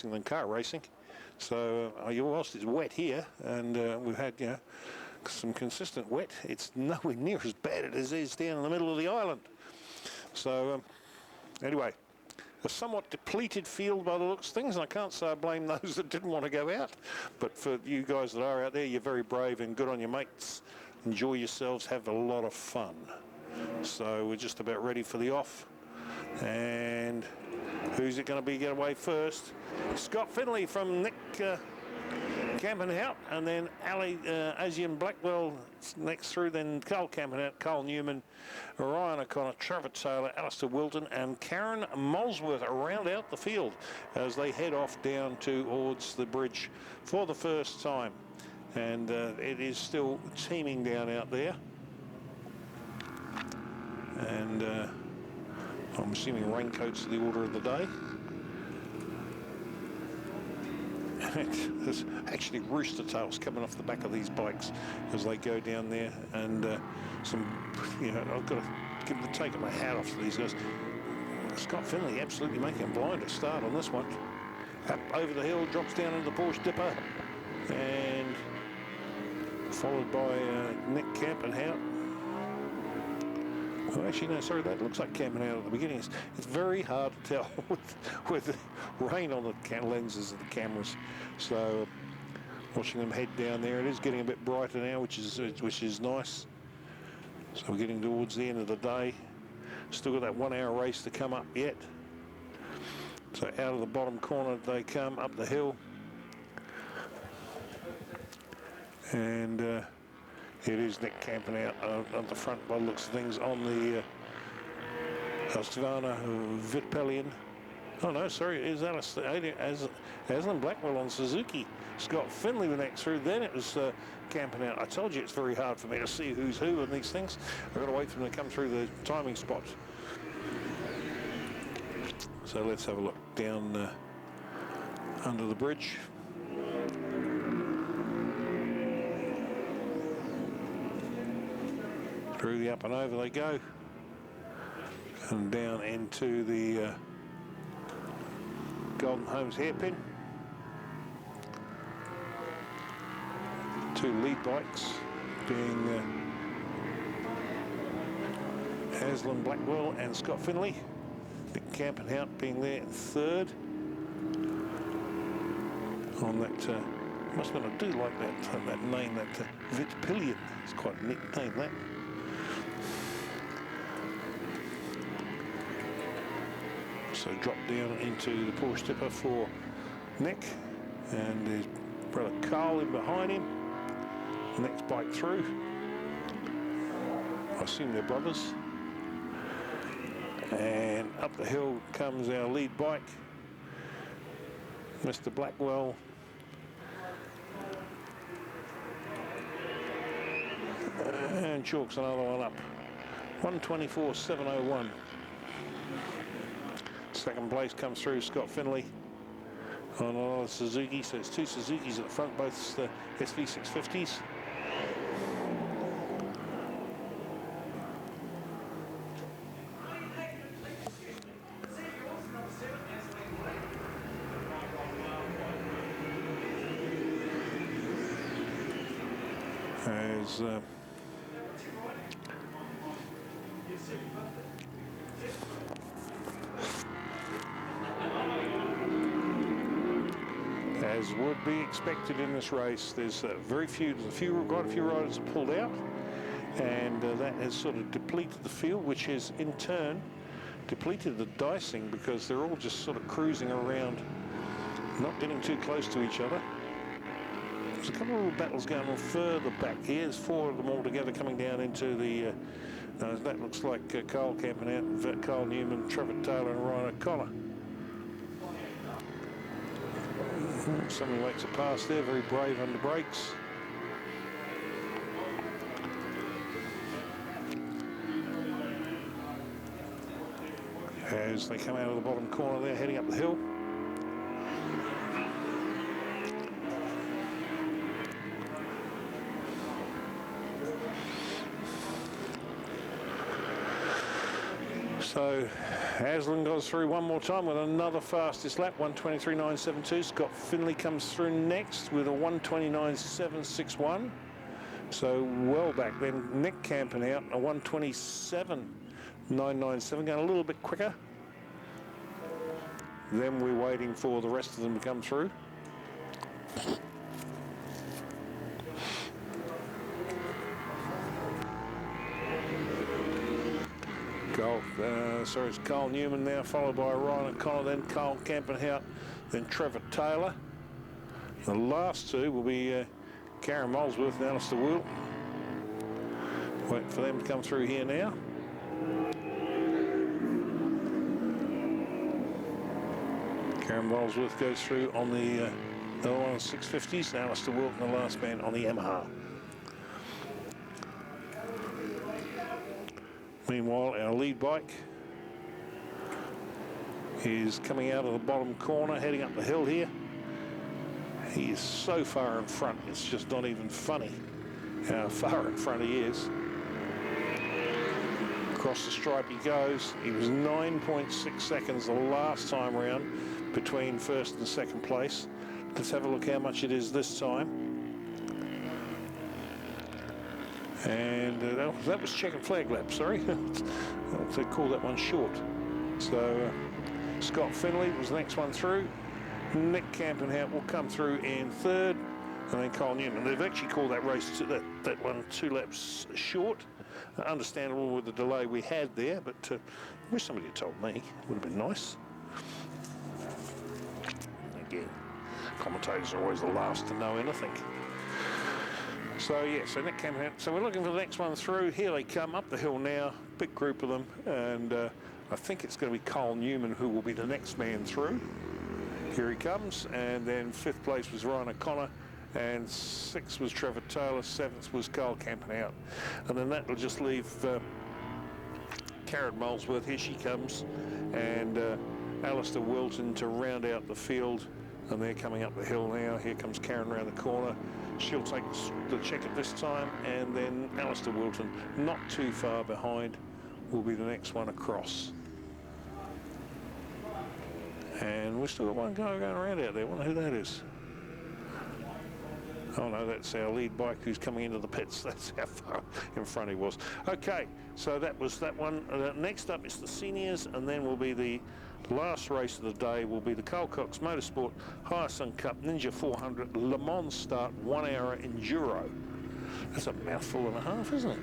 racing than car racing. So whilst it's wet here, and we've had some consistent wet, it's nowhere near as bad as it is down in the middle of the island. So anyway, a somewhat depleted field by the looks of things, and I can't say I blame those that didn't want to go out. But for you guys that are out there, you're very brave and good on your mates. Enjoy yourselves, have a lot of fun. So we're just about ready for the off. And who's it going to be get away first? Scott Finley from Nick Campenhout, and then Asian Blackwell next through, then Carl Campenhout, Carl Newman, Ryan O'Connor, Trevor Taylor, Alistair Wilton, and Karen Molesworth round out the field as they head off down towards the bridge for the first time. And it is still teeming down out there. And I'm assuming raincoats are the order of the day. There's actually rooster tails coming off the back of these bikes as they go down there, and I've got to take my hat off to these guys. Scott Finley absolutely making a blinder start on this one. Up over the hill, drops down into the Porsche Dipper, and followed by Nick Campenhout. Oh, actually, no, sorry, that looks like Campenhout at the beginning. It's very hard to tell with the rain on the lenses of the cameras. So, watching them head down there, it is getting a bit brighter now, which is nice. So we're getting towards the end of the day. Still got that 1 hour race to come up yet. So out of the bottom corner they come up the hill. And it is Nick Campenhout on the front by the looks of things on the Stivana Vitpelian. Oh no, sorry, it is Aslan Blackwell on Suzuki. Scott Finley the next through, then it was Campenhout. I told you it's very hard for me to see who's who in these things. I've got to wait for them to come through the timing spots. So let's have a look down under the bridge. Through the up and over they go, and down into the Golden Homes hairpin. Two lead bikes being Aslan Blackwell and Scott Finley. Nick Campenhout being there third. On that, must have been, I do like that name, that Vitpelian. It's quite a neat name, that. So drop down into the Porsche Dipper for Nick, and his brother Carl in behind him. Next bike through. I assume they're brothers. And up the hill comes our lead bike, Mr. Blackwell. And chalks another one up. 1:24.701. Second place comes through Scott Finley on another Suzuki. So it's two Suzukis at the front, both the SV650s. As would be expected in this race, there's quite a few riders have pulled out, and that has sort of depleted the field, which has in turn depleted the dicing, because they're all just sort of cruising around, not getting too close to each other. There's a couple of little battles going on further back here. There's four of them all together coming down into the, that looks like Carl Campenhout, Carl Newman, Trevor Taylor and Ryan O'Connor. Somebody makes a pass there, very brave under brakes. As they come out of the bottom corner there, heading up the hill. So Aslan goes through one more time with another fastest lap, 1:23.972. Scott Finley comes through next with a 1:29.761. So well back then. Nick camping out, a 1:27.997, going a little bit quicker. Then we're waiting for the rest of them to come through. It's Carl Newman now, followed by Ryan O'Connor, then Carl Campenhout, then Trevor Taylor. The last two will be Karen Molesworth and Alistair Will. Waiting for them to come through here now. Karen Molesworth goes through on the other one on 650s, and Alistair Wilton, the last man, on the Yamaha. Meanwhile, our lead bike is coming out of the bottom corner, heading up the hill here. He is so far in front, it's just not even funny how far in front he is. Across the stripe he goes. He was 9.6 seconds the last time round between first and second place. Let's have a look how much it is this time. And that was checkered flag lap, sorry. They call that one short. So Scott Finley was the next one through. Nick Campenhout will come through in third, and then Carl Newman. They've actually called that race, that one 2 laps short. Understandable with the delay we had there, but I wish somebody had told me. It would have been nice. Again, commentators are always the last to know anything. So yeah, so Nick Campenhout. So we're looking for the next one through. Here they come up the hill now, big group of them, and I think it's going to be Carl Newman who will be the next man through. Here he comes, and then 5th place was Ryan O'Connor, and 6th was Trevor Taylor, 7th was Carl Campenhout. And then that will just leave Karen Molesworth, here she comes, and Alistair Wilton to round out the field, and they're coming up the hill now. Here comes Karen around the corner. She'll take the check at this time, and then Alistair Wilton, not too far behind, will be the next one across. And we've still got one guy going around out there. I wonder who that is. Oh no, that's our lead bike who's coming into the pits. That's how far in front he was. Okay, so that was that one. Next up is the seniors, and then will be the last race of the day will be the Carl Cox Motorsport Hyacinth Cup Ninja 400 Le Mans Start 1 hour enduro. That's a mouthful and a half, isn't it?